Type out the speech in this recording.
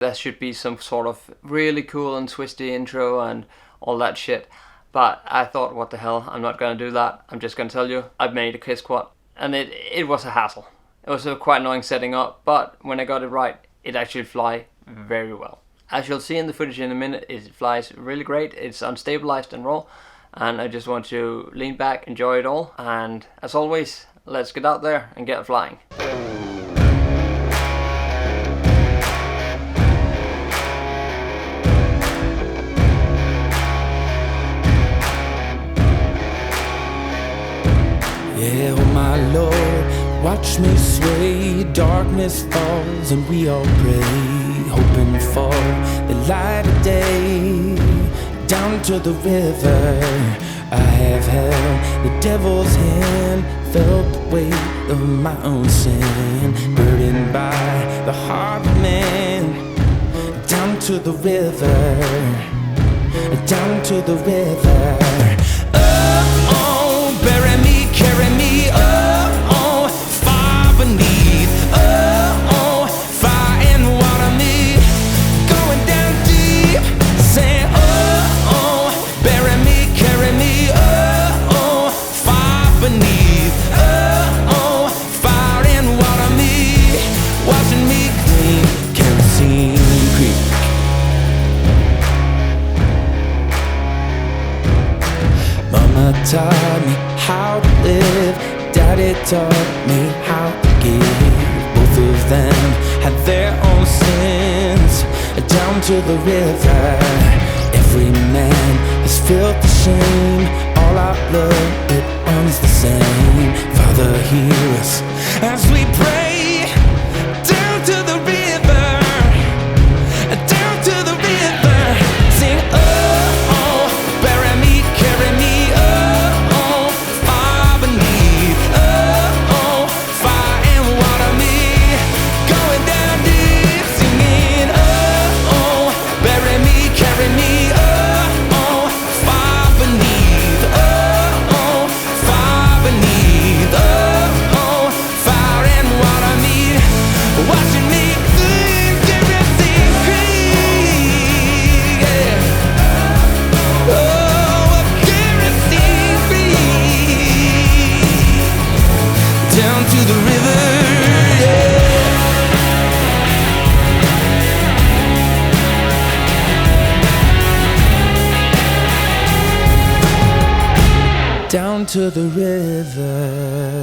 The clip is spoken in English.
There should be some sort of really cool and twisty intro and all that shit. But I thought, what the hell, I'm not going to do that. I'm just going to tell you, I've made a Kiss Quad. And it was a hassle. It was quite annoying setting up, but when I got it right, it actually flies very well. As you'll see in the footage in a minute, it flies really great. It's unstabilized and raw. And I just want to lean back, enjoy it all. And as always, let's get out there and get flying. Yeah, oh my Lord, watch me sway. Darkness falls and we all pray, hoping for the light of day. Down to the river, I have held the devil's hand, felt the weight of my own sin, burdened by the heart of man. Down to the river, down to the river. Oh, bury me, carry me, oh, far beneath, oh, fire and water me, going down deep, saying, oh, bury me, carry me, oh, far beneath, oh, fire and water me, washing me clean, kerosene creek. Mama taught me how to live, Daddy taught me how to give. Both of them had their own sins. Down to the river, every man has felt the shame. All our blood, it runs the same. Father, hear us as we pray. Down to the river, down to the river. Sing, oh, bury me, carry me, oh, far beneath, oh, fire and water me, going down deep, singing, oh, bury me, carry me, oh, far beneath, oh, far beneath, oh, fire and water me, washing me clean, kerosene creek, yeah. Oh, kerosene creek, down to the river, yeah. Down to the river.